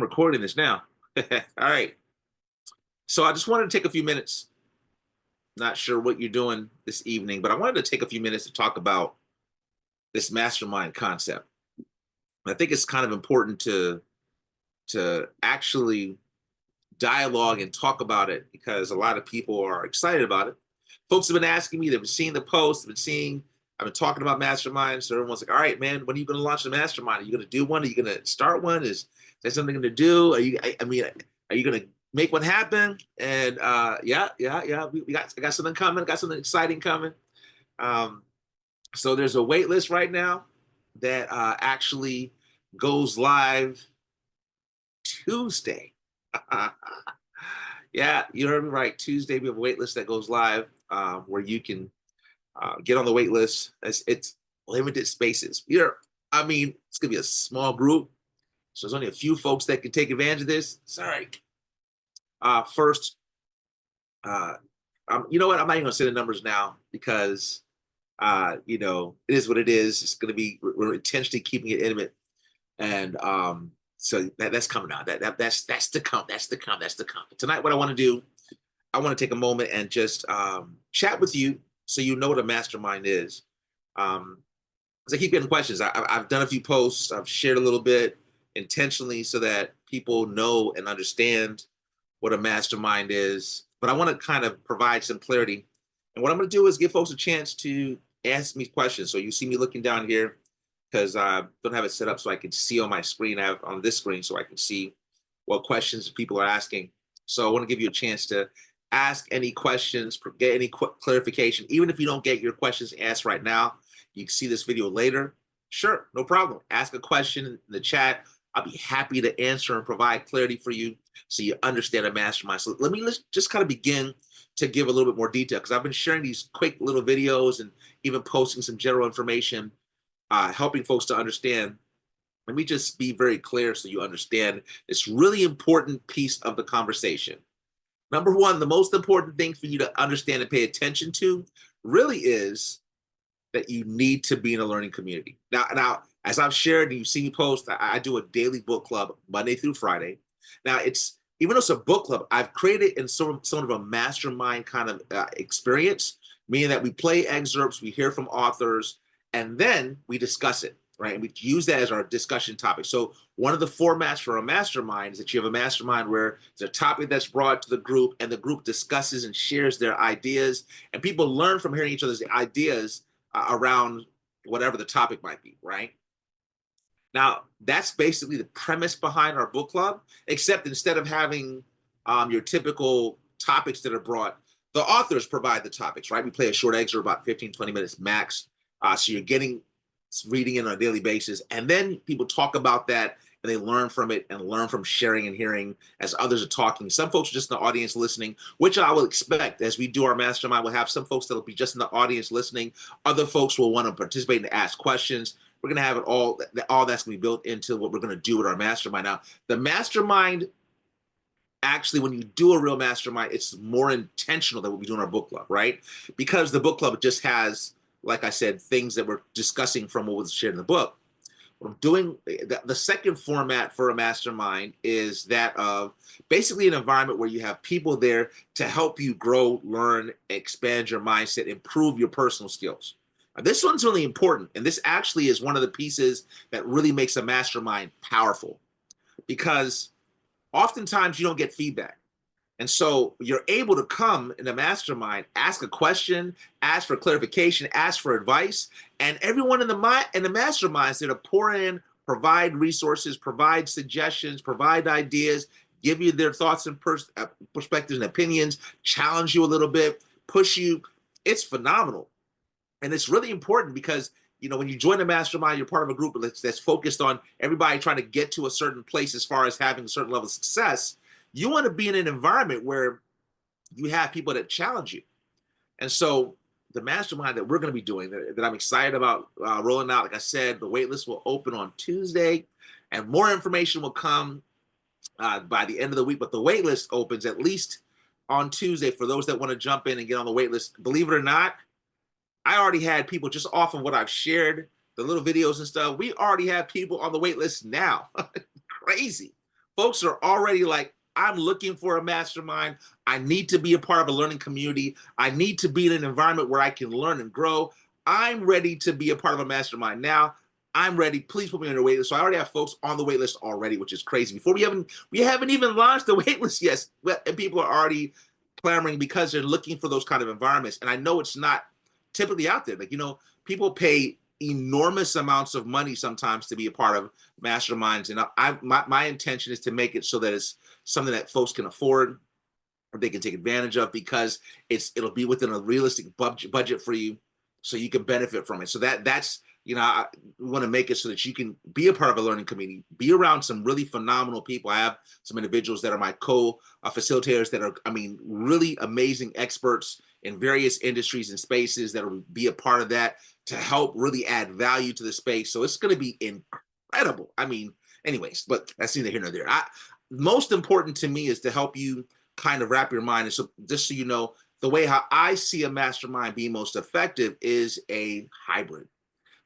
recording this now. All right. So I just wanted to take a few minutes. Not sure what you're doing this evening, but I wanted to take a few minutes to talk about this mastermind concept. I think it's kind of important to actually dialogue and talk about it because a lot of people are excited about it. Folks have been asking me, they've been seeing the posts, I've been talking about masterminds. So everyone's like, all right, man, when are you going to launch the mastermind? Are you going to do one? Are you going to start one? Is there something to do? Are you going to make one happen? And yeah. I got something coming. Got something exciting coming. Um, so there's a wait list right now that actually goes live Tuesday. Yeah, you heard me right. Tuesday, we have a wait list that goes live where you can get on the wait list. It's limited spaces. It's going to be a small group. So there's only a few folks that can take advantage of this. Sorry. First, you know what? I'm not even going to say the numbers now because, it is what it is. It's going to be, we're intentionally keeping it intimate. And so that's coming out. That's to come. That's to come. That's to come. Tonight, what I want to do, I want to take a moment and just chat with you so you know what a mastermind is. Because I keep getting questions. I've done a few posts. I've shared a little bit intentionally so that people know and understand what a mastermind is. But I want to kind of provide some clarity. And what I'm going to do is give folks a chance to ask me questions. So you see me looking down here because I don't have it set up so I can see on my screen. I have on this screen so I can see what questions people are asking. So I want to give you a chance to ask any questions, get any clarification. Even if you don't get your questions asked right now, you can see this video later. Sure, no problem. Ask a question in the chat. I'll be happy to answer and provide clarity for you so you understand a mastermind. So let's just kind of begin to give a little bit more detail because I've been sharing these quick little videos and even posting some general information, helping folks to understand. Let me just be very clear so you understand this really important piece of the conversation. Number one, the most important thing for you to understand and pay attention to really is that you need to be in a learning community. Now, as I've shared and you see me post, I do a daily book club Monday through Friday. Now, even though it's a book club, I've created in sort of a mastermind kind of experience, meaning that we play excerpts, we hear from authors, and then we discuss it, right? And we use that as our discussion topic. So one of the formats for a mastermind is that you have a mastermind where there's a topic that's brought to the group and the group discusses and shares their ideas, and people learn from hearing each other's ideas around whatever the topic might be, right? Now, that's basically the premise behind our book club, except instead of having your typical topics that are brought, the authors provide the topics, right? We play a short excerpt, about 15, 20 minutes max. So you're getting reading it on a daily basis. And then people talk about that and they learn from it and learn from sharing and hearing as others are talking. Some folks are just in the audience listening, which I will expect as we do our mastermind. We'll have some folks that will be just in the audience listening. Other folks will want to participate and ask questions. We're going to have it all that's going to be built into what we're going to do with our mastermind. Now, the mastermind, actually, when you do a real mastermind, it's more intentional than what we do in our book club, right? Because the book club just has, like I said, things that we're discussing from what was shared in the book. What I'm doing, the second format for a mastermind is that of basically an environment where you have people there to help you grow, learn, expand your mindset, improve your personal skills. Now, this one's really important, and this actually is one of the pieces that really makes a mastermind powerful because oftentimes you don't get feedback. And so you're able to come in a mastermind, ask a question, ask for clarification, ask for advice, and everyone in the mastermind is there to pour in, provide resources, provide suggestions, provide ideas, give you their thoughts and perspectives and opinions, challenge you a little bit, push you. It's phenomenal. And it's really important because when you join a mastermind, you're part of a group that's focused on everybody trying to get to a certain place as far as having a certain level of success. You want to be in an environment where you have people that challenge you. And so the mastermind that we're going to be doing, that I'm excited about rolling out, like I said, the waitlist will open on Tuesday, and more information will come by the end of the week. But the waitlist opens at least on Tuesday for those that want to jump in and get on the waitlist. Believe it or not, I already had people just off of what I've shared, the little videos and stuff. We already have people on the wait list now. Crazy. Folks are already like, I'm looking for a mastermind. I need to be a part of a learning community. I need to be in an environment where I can learn and grow. I'm ready to be a part of a mastermind now. I'm ready. Please put me on your wait list. So I already have folks on the wait list already, which is crazy. Before we haven't even launched the wait list yet, and people are already clamoring because they're looking for those kind of environments. And I know it's not typically out there. Like, people pay enormous amounts of money sometimes to be a part of masterminds. And my intention is to make it so that it's something that folks can afford or they can take advantage of, because it'll be within a realistic budget for you, so you can benefit from it. So that's we want to make it so that you can be a part of a learning community, be around some really phenomenal people. I have some individuals that are my co-facilitators that are, really amazing experts in various industries and spaces that will be a part of that to help really add value to the space. So it's going to be incredible. Anyways, but that's neither here nor there. Most important to me is to help you kind of wrap your mind. And so just so you know, the way how I see a mastermind being most effective is a hybrid.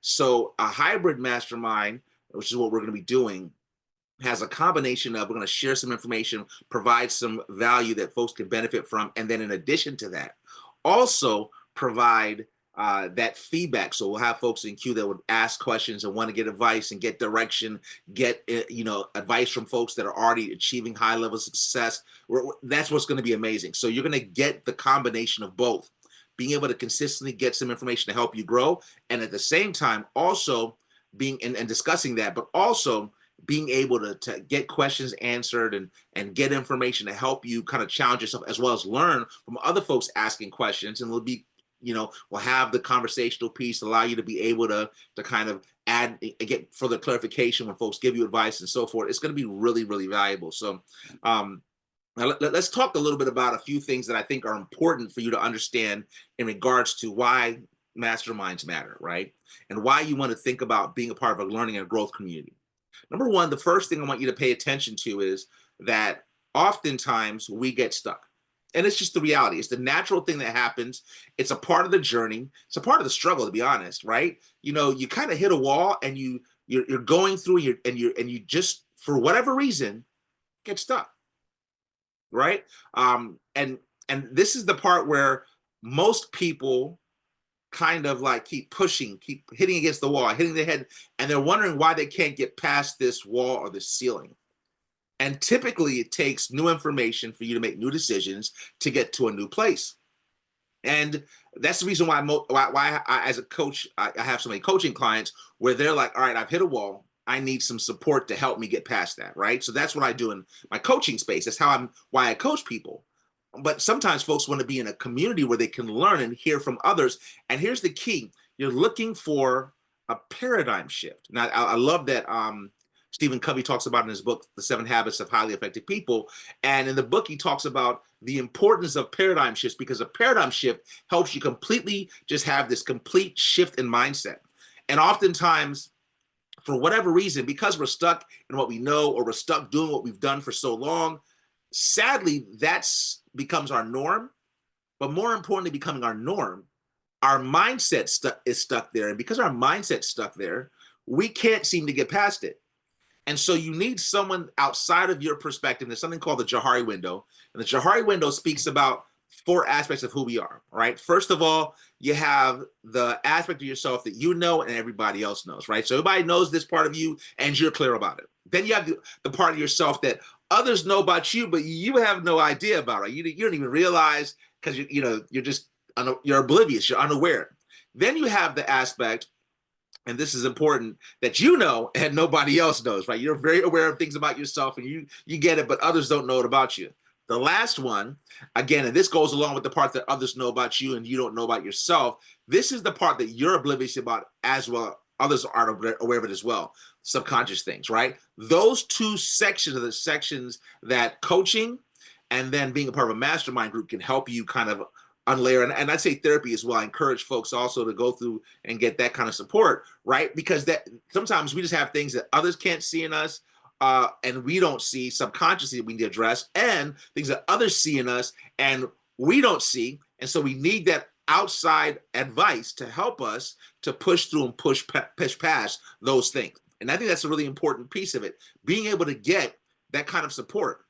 So a hybrid mastermind, which is what we're going to be doing, has a combination of, we're going to share some information, provide some value that folks can benefit from, and then in addition to that, also provide that feedback. So we'll have folks in queue that would ask questions and want to get advice and get direction, get advice from folks that are already achieving high levels of success. That's what's going to be amazing. So you're going to get the combination of both, being able to consistently get some information to help you grow, and at the same time also being and discussing that, but also being able to get questions answered and get information to help you kind of challenge yourself, as well as learn from other folks asking questions. And we'll have the conversational piece, allow you to be able to kind of add, get further clarification when folks give you advice and so forth. It's going to be really, really valuable. So now let's talk a little bit about a few things that I think are important for you to understand in regards to why masterminds matter, right? And why you want to think about being a part of a learning and growth community. Number one, the first thing I want you to pay attention to is that oftentimes we get stuck. And it's just the reality. It's the natural thing that happens. It's a part of the journey. It's a part of the struggle, to be honest, right? You kind of hit a wall and you're going through and you just, for whatever reason, get stuck, right? And this is the part where most people kind of like keep pushing, keep hitting against the wall, hitting their head, and they're wondering why they can't get past this wall or this ceiling. And typically it takes new information for you to make new decisions to get to a new place. And that's the reason why I, as a coach, I have so many coaching clients where they're like, all right, I've hit a wall. I need some support to help me get past that, right? So that's what I do in my coaching space. That's why I coach people. But sometimes folks want to be in a community where they can learn and hear from others. And here's the key. You're looking for a paradigm shift. Now, I love that Stephen Covey talks about in his book, The 7 Habits of Highly Effective People. And in the book, he talks about the importance of paradigm shifts, because a paradigm shift helps you completely just have this complete shift in mindset. And oftentimes, for whatever reason, because we're stuck in what we know, or we're stuck doing what we've done for so long, sadly, that's becomes our norm. But more importantly, becoming our norm, our mindset is stuck there. And because our mindset's stuck there, we can't seem to get past it. And so you need someone outside of your perspective. There's something called the Johari window. And the Johari window speaks about 4 aspects of who we are, right? First of all, you have the aspect of yourself that you know and everybody else knows, right? So everybody knows this part of you and you're clear about it. Then you have the part of yourself that others know about you, but you have no idea about, right? You don't even realize, because you're oblivious, you're unaware. Then you have the aspect, and this is important, that you know and nobody else knows, right? You're very aware of things about yourself and you get it, but others don't know it about you. The last one, again, and this goes along with the part that others know about you and you don't know about yourself. This is the part that you're oblivious about as well. Others are aware of it as well. Subconscious things, right? Those 2 sections are the sections that coaching and then being a part of a mastermind group can help you kind of unlayer. And I'd say therapy as well. I encourage folks also to go through and get that kind of support, right? Because that sometimes we just have things that others can't see in us, and we don't see subconsciously that we need to address, and things that others see in us and we don't see. And so we need that outside advice to help us to push through and push past those things. And I think that's a really important piece of it. Being able to get that kind of support.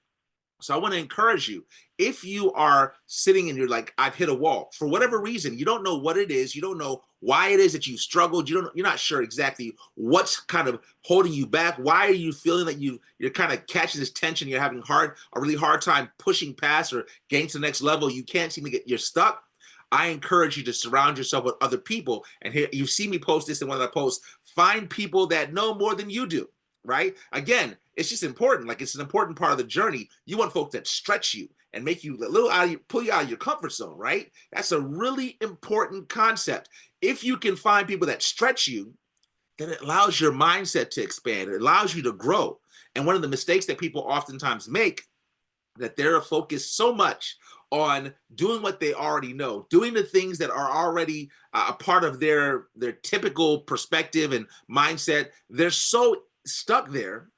So I want to encourage you, if you are sitting and you're like, I've hit a wall for whatever reason, you don't know what it is, you don't know why it is that you've struggled, you're not sure exactly what's kind of holding you back. Why are you feeling that you're kind of catching this tension, you're having a really hard time pushing past or getting to the next level, you can't seem to you're stuck. I encourage you to surround yourself with other people. And here you see me post this in one of the posts. Find people that know more than you do, right? Again, it's just important. Like, it's an important part of the journey. You want folks that stretch you and make you a little pull you out of your comfort zone, right? That's a really important concept. If you can find people that stretch you, then it allows your mindset to expand. It allows you to grow. And one of the mistakes that people oftentimes make, that they're focused so much on doing what they already know, doing the things that are already a part of their typical perspective and mindset. They're so stuck there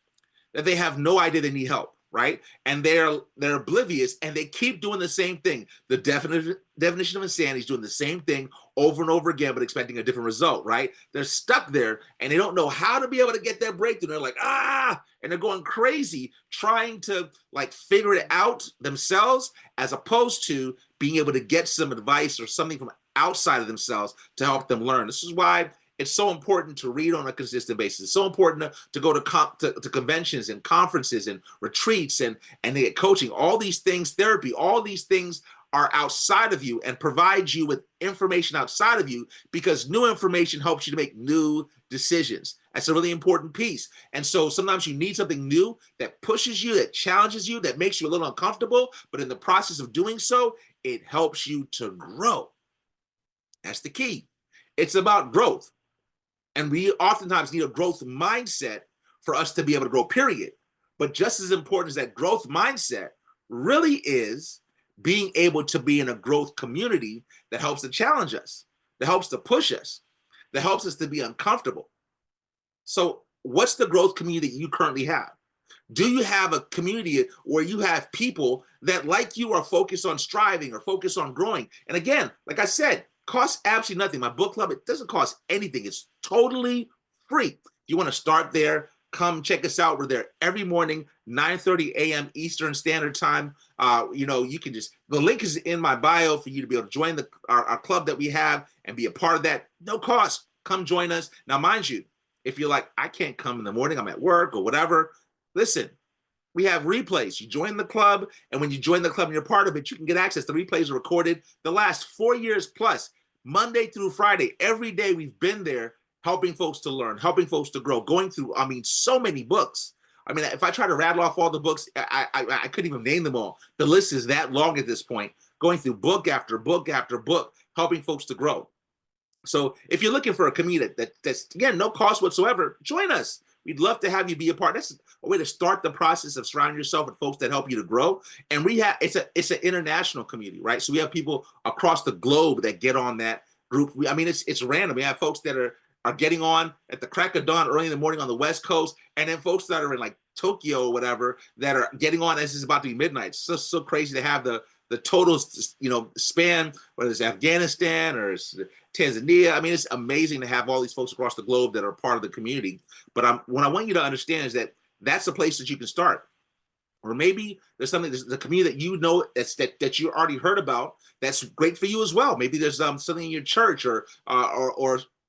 that they have no idea they need help, right? And they're oblivious, and they keep doing the same thing. The definition of insanity is doing the same thing over and over again, but expecting a different result, right? They're stuck there, and they don't know how to be able to get that breakthrough. They're like, and they're going crazy trying to like figure it out themselves, as opposed to being able to get some advice or something from outside of themselves to help them learn. This is why it's so important to read on a consistent basis. It's so important to go to conventions and conferences and retreats and to get coaching. All these things, therapy, all these things are outside of you and provide you with information outside of you, because new information helps you to make new decisions. That's a really important piece. And so sometimes you need something new that pushes you, that challenges you, that makes you a little uncomfortable. But in the process of doing so, it helps you to grow. That's the key. It's about growth. And we oftentimes need a growth mindset for us to be able to grow, period. But just as important as that growth mindset really is being able to be in a growth community that helps to challenge us, that helps to push us, that helps us to be uncomfortable. So what's the growth community that you currently have? Do you have a community where you have people that, like you, are focused on striving or focused on growing? And again, like I said, costs absolutely nothing. My book club, it doesn't cost anything. It's totally free. If you want to start there, come check us out. We're there every morning, 9:30 a.m. Eastern Standard Time. You can the link is in my bio for you to be able to join our club that we have and be a part of that. No cost. Come join us. Now, mind you, if you're like, I can't come in the morning, I'm at work or whatever, listen, we have replays. You join the club, and when you join the club and you're part of it, you can get access. The replays are recorded the last 4 years plus, Monday through Friday. Every day we've been there helping folks to learn, helping folks to grow, going through, so many books. If I try to rattle off all the books, I couldn't even name them all. The list is that long at this point, going through book after book after book, helping folks to grow. So if you're looking for a community that's, again, no cost whatsoever, join us. We'd love to have you be a part. That's a way to start the process of surrounding yourself with folks that help you to grow. And it's an international community, right? So we have people across the globe that get on that group. It's random. We have folks that are getting on at the crack of dawn early in the morning on the West Coast, and then folks that are in like Tokyo or whatever that are getting on as it's about to be midnight. It's so crazy to have the total, span, whether it's Afghanistan or it's Tanzania. It's amazing to have all these folks across the globe that are part of the community. But what I want you to understand is that that's a place that you can start. Or maybe there's the community that you already heard about that's great for you as well. Maybe there's something in your church or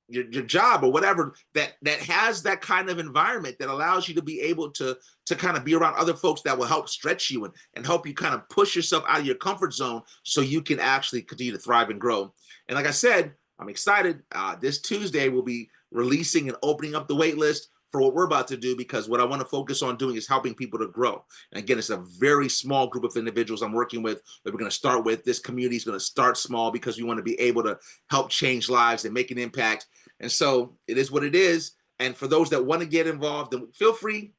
your job or whatever that has that kind of environment that allows you to be able to kind of be around other folks that will help stretch you and help you kind of push yourself out of your comfort zone so you can actually continue to thrive and grow. And like I said, I'm excited. This Tuesday we'll be releasing and opening up the wait list for what we're about to do, because what I want to focus on doing is helping people to grow. And again, it's a very small group of individuals I'm working with that we're going to start with. This community is going to start small because we want to be able to help change lives and make an impact. And so it is what it is. And for those that want to get involved, then feel free,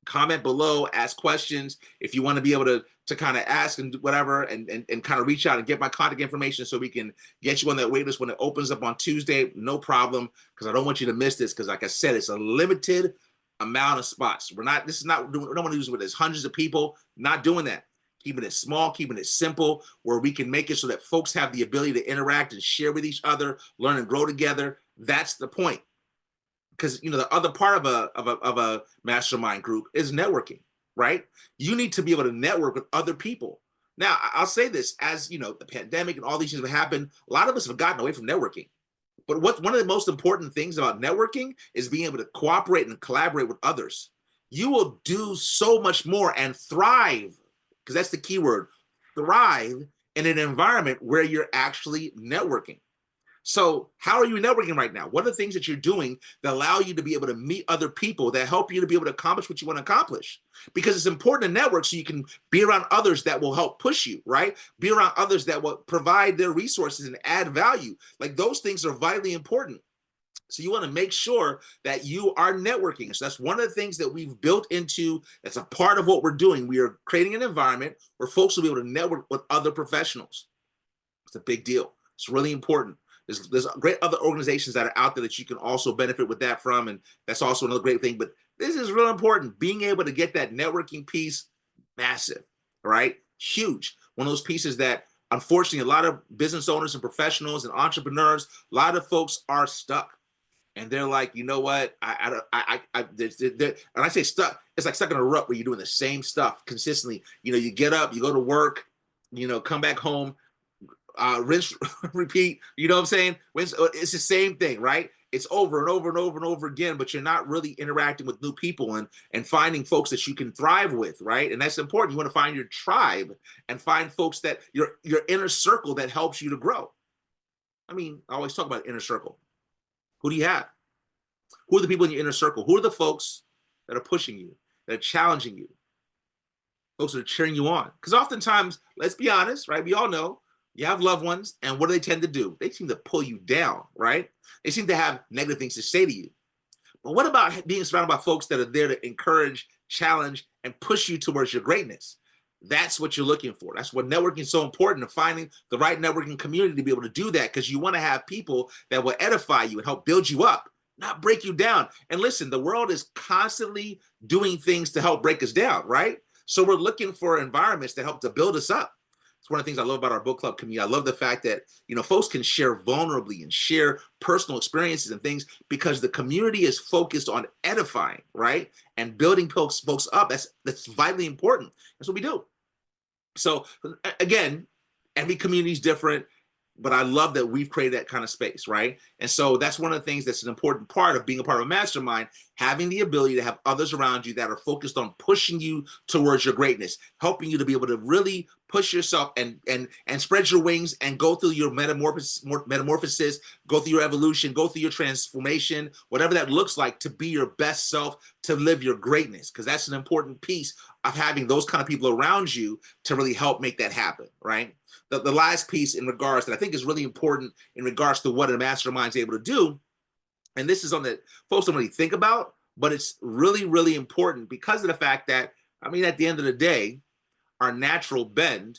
comment below, ask questions. If you want to be able to kind of ask and whatever, and kind of reach out and get my contact information so we can get you on that wait list when it opens up on Tuesday, no problem, because I don't want you to miss this, because like I said, it's a limited amount of spots. We don't want to use it with hundreds of people, not doing that. Keeping it small, keeping it simple, where we can make it so that folks have the ability to interact and share with each other, learn and grow together. That's the point. Because the other part of a mastermind group is networking, right? You need to be able to network with other people. Now, I'll say this, as you know, the pandemic and all these things have happened, a lot of us have gotten away from networking. But one of the most important things about networking is being able to cooperate and collaborate with others. You will do so much more and thrive, because that's the key word, thrive in an environment where you're actually networking. So how are you networking right now? What are the things that you're doing that allow you to be able to meet other people that help you to be able to accomplish what you want to accomplish? Because it's important to network so you can be around others that will help push you, right? Be around others that will provide their resources and add value. Like those things are vitally important. So you want to make sure that you are networking. So that's one of the things that we've built into, that's a part of what we're doing. We are creating an environment where folks will be able to network with other professionals. It's a big deal. It's really important. There's great other organizations that are out there that you can also benefit with that from, and that's also another great thing. But this is real important. Being able to get that networking piece, massive, right? Huge. One of those pieces that unfortunately a lot of business owners and professionals and entrepreneurs, a lot of folks are stuck. And they're like, you know what? And I say stuck, it's like stuck in a rut where you're doing the same stuff consistently. You know, you get up, you go to work, you know, come back home, rinse, repeat. You know what I'm saying? It's the same thing, right? It's over and over and over and over again, but you're not really interacting with new people and finding folks that you can thrive with, right? And that's important. You want to find your tribe and find folks that your inner circle that helps you to grow. I mean, I always talk about inner circle. Who do you have? Who are the people in your inner circle? Who are the folks that are pushing you, that are challenging you, folks that are cheering you on? Because oftentimes, let's be honest, right? We all know you have loved ones, and what do they tend to do? They seem to pull you down, right? They seem to have negative things to say to you. But what about being surrounded by folks that are there to encourage, challenge, and push you towards your greatness? That's what you're looking for. That's what networking is so important, to finding the right networking community to be able to do that, because you want to have people that will edify you and help build you up, not break you down. And listen, the world is constantly doing things to help break us down, right? So we're looking for environments that help to build us up. It's one of the things I love about our book club community. I love the fact that, you know, folks can share vulnerably and share personal experiences and things, because the community is focused on edifying, right? And building folks up. That's vitally important. That's what we do. So again, every community is different, but I love that we've created that kind of space, right? And so that's one of the things that's an important part of being a part of a mastermind, having the ability to have others around you that are focused on pushing you towards your greatness, helping you to be able to really push yourself and spread your wings and go through your metamorphosis, go through your evolution, go through your transformation, whatever that looks like, to be your best self, to live your greatness, because that's an important piece of having those kind of people around you to really help make that happen, right? The last piece in regards that I think is really important in regards to what a mastermind is able to do, and this is something that folks don't really think about, but it's really, really important because of the fact that, I mean, at the end of the day, our natural bend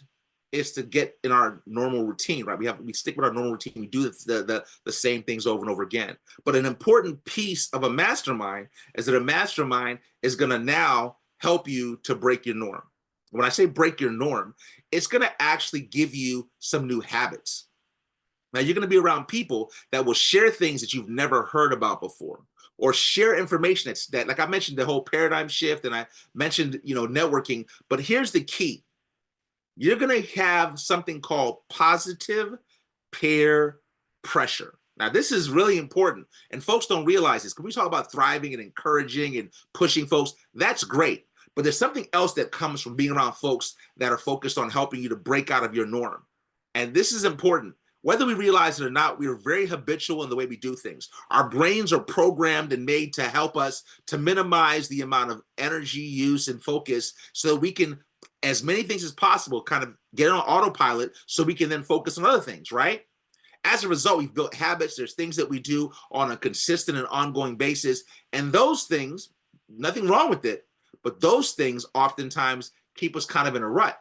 is to get in our normal routine, right? We stick with our normal routine. We do the same things over and over again. But an important piece of a mastermind is that a mastermind is going to now help you to break your norm. When I say break your norm, it's going to actually give you some new habits. Now, you're going to be around people that will share things that you've never heard about before, or share information that, like I mentioned, the whole paradigm shift, and I mentioned, you know, networking. But here's the key. You're going to have something called positive peer pressure. Now, this is really important, and folks don't realize this. When we talk about thriving and encouraging and pushing folks, that's great. But there's something else that comes from being around folks that are focused on helping you to break out of your norm. And this is important. Whether we realize it or not, we are very habitual in the way we do things. Our brains are programmed and made to help us to minimize the amount of energy use and focus so that we can, as many things as possible, kind of get on autopilot so we can then focus on other things, right? As a result, we've built habits. There's things that we do on a consistent and ongoing basis. And those things, nothing wrong with it, but those things oftentimes keep us kind of in a rut,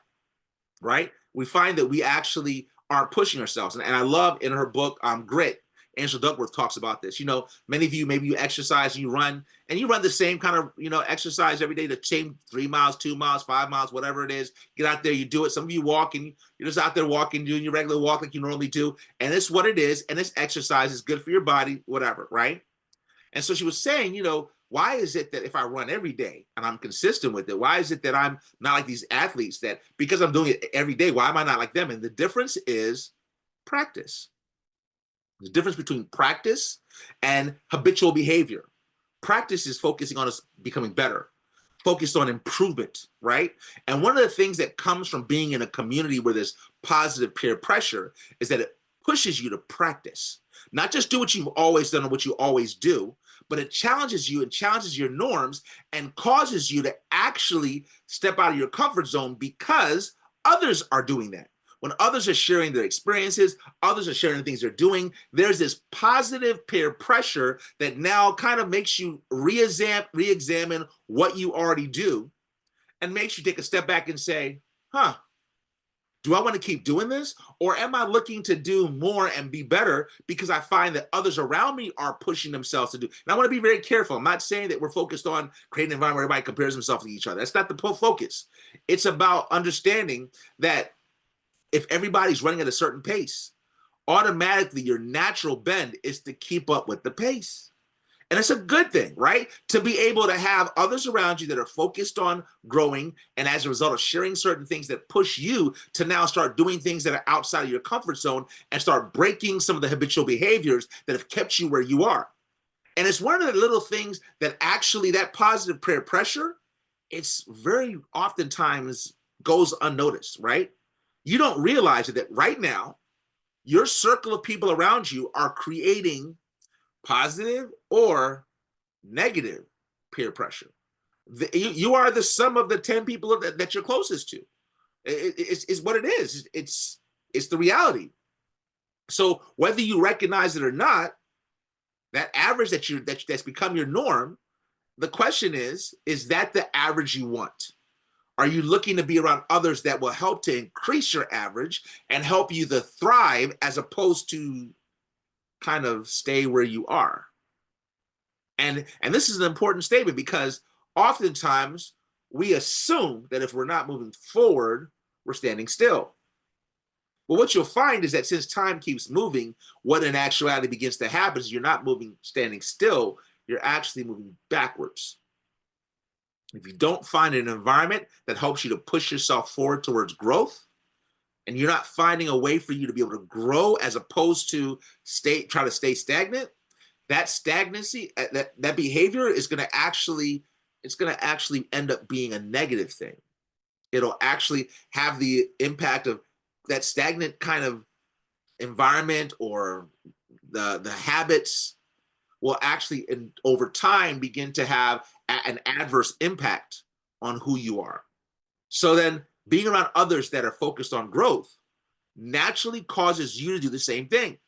right? We find that we actually aren't pushing ourselves. And I love in her book, Grit, Angela Duckworth talks about this. You know, many of you, maybe you exercise and you run the same kind of, you know, exercise every day, the same 3 miles, 2 miles, 5 miles, whatever it is. Get out there, you do it. Some of you walk and you're just out there walking, doing your regular walk like you normally do. And it's what it is. And this exercise is good for your body, whatever, right? And so she was saying, you know, why is it that if I run every day and I'm consistent with it, why is it that I'm not like these athletes that because I'm doing it every day, why am I not like them? And the difference is practice. The difference between practice and habitual behavior. Practice is focusing on us becoming better, focused on improvement, right? And one of the things that comes from being in a community where there's positive peer pressure is that it pushes you to practice, not just do what you've always done or what you always do, but it challenges you and challenges your norms and causes you to actually step out of your comfort zone because others are doing that. When others are sharing their experiences, others are sharing the things they're doing, there's this positive peer pressure that now kind of makes you re-examine what you already do and makes you take a step back and say, huh, do I want to keep doing this? Or am I looking to do more and be better because I find that others around me are pushing themselves to do? And I want to be very careful. I'm not saying that we're focused on creating an environment where everybody compares themselves to each other. That's not the focus. It's about understanding that if everybody's running at a certain pace, automatically your natural bend is to keep up with the pace. And it's a good thing, right? To be able to have others around you that are focused on growing and as a result of sharing certain things that push you to now start doing things that are outside of your comfort zone and start breaking some of the habitual behaviors that have kept you where you are. And it's one of the little things that actually that positive peer pressure, it's very oftentimes goes unnoticed, right? You don't realize that right now, your circle of people around you are creating positive or negative peer pressure. You are the sum of the 10 people that you're closest to. It's what it is. It's the reality. So whether you recognize it or not, that average that's become your norm, the question is that the average you want? Are you looking to be around others that will help to increase your average and help you to thrive as opposed to kind of stay where you are? And this is an important statement because oftentimes we assume that if we're not moving forward, we're standing still. Well, what you'll find is that since time keeps moving, what in actuality begins to happen is you're not moving, standing still, you're actually moving backwards. If you don't find an environment that helps you to push yourself forward towards growth, and you're not finding a way for you to be able to grow as opposed to try to stay stagnant, that stagnancy, that behavior is going to actually, it's going to actually end up being a negative thing. It'll actually have the impact of that stagnant kind of environment or the habits will actually over time begin to have an adverse impact on who you are. So then being around others that are focused on growth naturally causes you to do the same thing.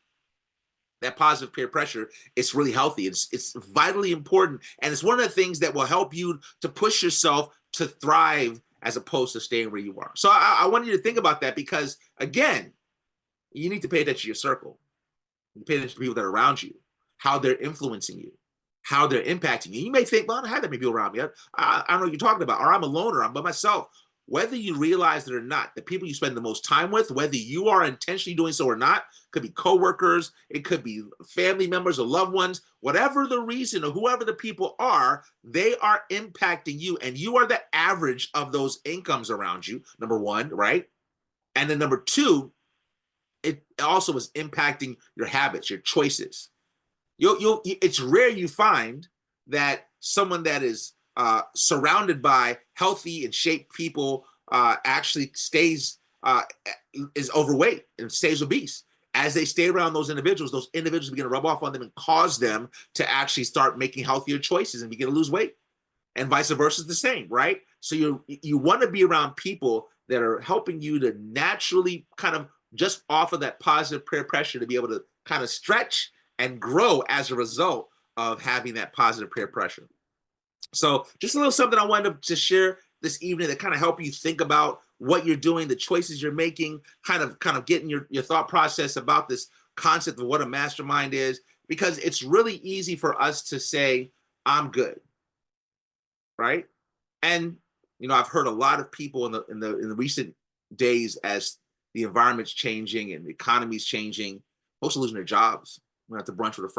That positive peer pressure, it's really healthy. It's vitally important. And it's one of the things that will help you to push yourself to thrive as opposed to staying where you are. So I want you to think about that because, again, you need to pay attention to your circle. You pay attention to people that are around you, how they're influencing you, how they're impacting you. You may think, well, I don't have that many people around me. I don't know what you're talking about. Or I'm alone or I'm by myself. Whether you realize it or not, the people you spend the most time with, whether you are intentionally doing so or not, could be coworkers, it could be family members or loved ones, whatever the reason or whoever the people are, they are impacting you. And you are the average of those incomes around you, number one, right? And then number two, it also is impacting your habits, your choices. It's rare you find that someone that is surrounded by healthy and shaped people actually is overweight and stays obese. As they stay around those individuals begin to rub off on them and cause them to actually start making healthier choices and begin to lose weight. And vice versa is the same, right? So you want to be around people that are helping you to naturally kind of just off of that positive peer pressure to be able to kind of stretch and grow as a result of having that positive peer pressure. So just a little something I wanted to share this evening that kind of help you think about what you're doing, the choices you're making, kind of getting your thought process about this concept of what a mastermind is, because it's really easy for us to say, I'm good, right? And I've heard a lot of people in the recent days as the environment's changing and the economy's changing, folks are losing their jobs. We went out to brunch with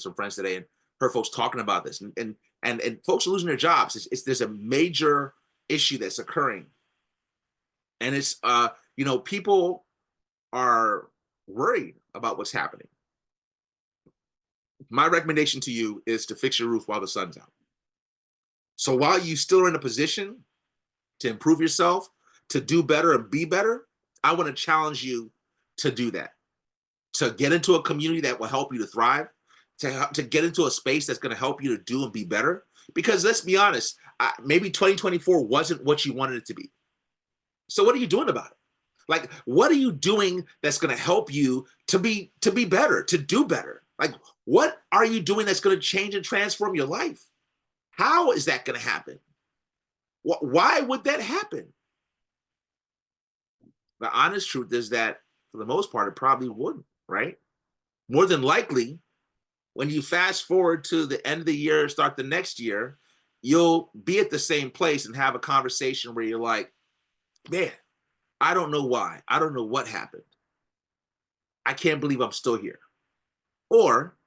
some friends today, and heard folks talking about this. And and folks are losing their jobs. There's a major issue that's occurring, and it's people are worried about what's happening. My recommendation to you is to fix your roof while the sun's out. So while you still are in a position to improve yourself, to do better and be better, I want to challenge you to do that, to get into a community that will help you to thrive, to get into a space that's going to help you to do and be better. Because let's be honest, maybe 2024 wasn't what you wanted it to be. So what are you doing about it? Like, what are you doing that's going to help you to be better, to do better? Like, what are you doing that's going to change and transform your life? How is that going to happen? Why would that happen? The honest truth is that for the most part, it probably wouldn't, right? More than likely, when you fast forward to the end of the year, start the next year, you'll be at the same place and have a conversation where you're like, man, I don't know why. I don't know what happened. I can't believe I'm still here. Or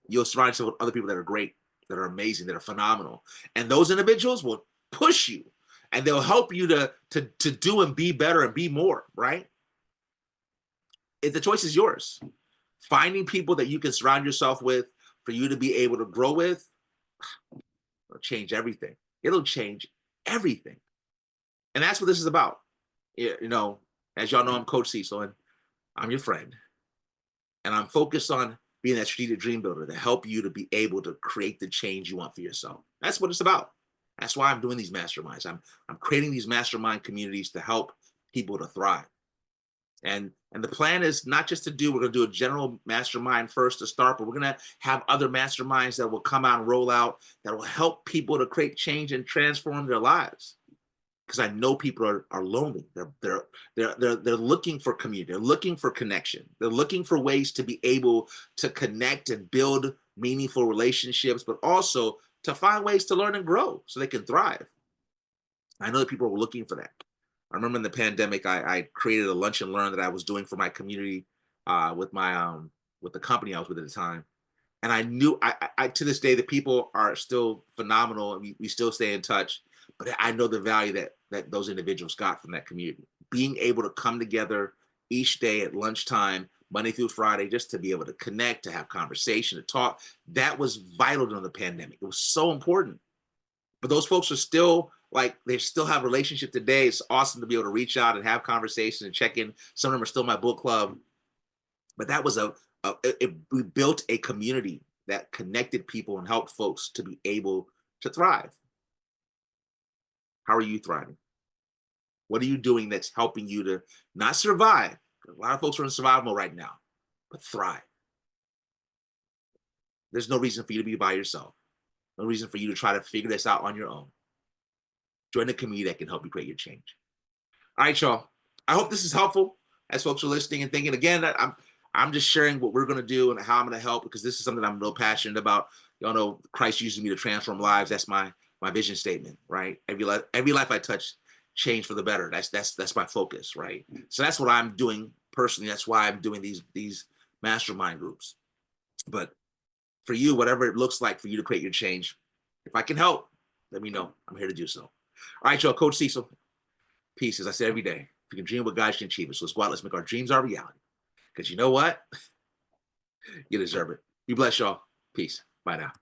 you'll surround yourself with other people that are great, that are amazing, that are phenomenal. And those individuals will push you and they'll help you to do and be better and be more, right? If the choice is yours. Finding people that you can surround yourself with for you to be able to grow with, it'll change everything. It'll change everything. And that's what this is about. As y'all know, I'm Coach Cecil and I'm your friend. And I'm focused on being that strategic dream builder to help you to be able to create the change you want for yourself. That's what it's about. That's why I'm doing these masterminds. I'm creating these mastermind communities to help people to thrive. And the plan is not just we're going to do a general mastermind first to start, but we're going to have other masterminds that will come out and roll out that will help people to create change and transform their lives. Because I know people are lonely. They're looking for community. They're looking for connection. They're looking for ways to be able to connect and build meaningful relationships, but also to find ways to learn and grow so they can thrive. I know that people are looking for that. I remember in the pandemic, I created a lunch and learn that I was doing for my community with the company I was with at the time. And I knew I to this day, the people are still phenomenal and we still stay in touch. But I know the value that those individuals got from that community. Being able to come together each day at lunchtime, Monday through Friday, just to be able to connect, to have conversation, to talk, that was vital during the pandemic. It was so important. But those folks are still they still have a relationship today. It's awesome to be able to reach out and have conversations and check in. Some of them are still my book club. But that was we built a community that connected people and helped folks to be able to thrive. How are you thriving? What are you doing that's helping you to not survive? A lot of folks are in survival mode right now, but thrive. There's no reason for you to be by yourself. No reason for you to try to figure this out on your own. Join a community that can help you create your change. All right, y'all. I hope this is helpful as folks are listening and thinking. Again, I'm just sharing what we're going to do and how I'm going to help because this is something I'm real passionate about. Y'all know Christ using me to transform lives. That's my vision statement, right? Every life I touch, change for the better. That's my focus, right? So that's what I'm doing personally. That's why I'm doing these mastermind groups. But for you, whatever it looks like for you to create your change, if I can help, let me know. I'm here to do so. All right, y'all. Coach Cecil. Peace. As I say every day, if you can dream what God can achieve it. So let's go out. Let's make our dreams our reality. Because you know what? You deserve it. Be blessed, y'all. Peace. Bye now.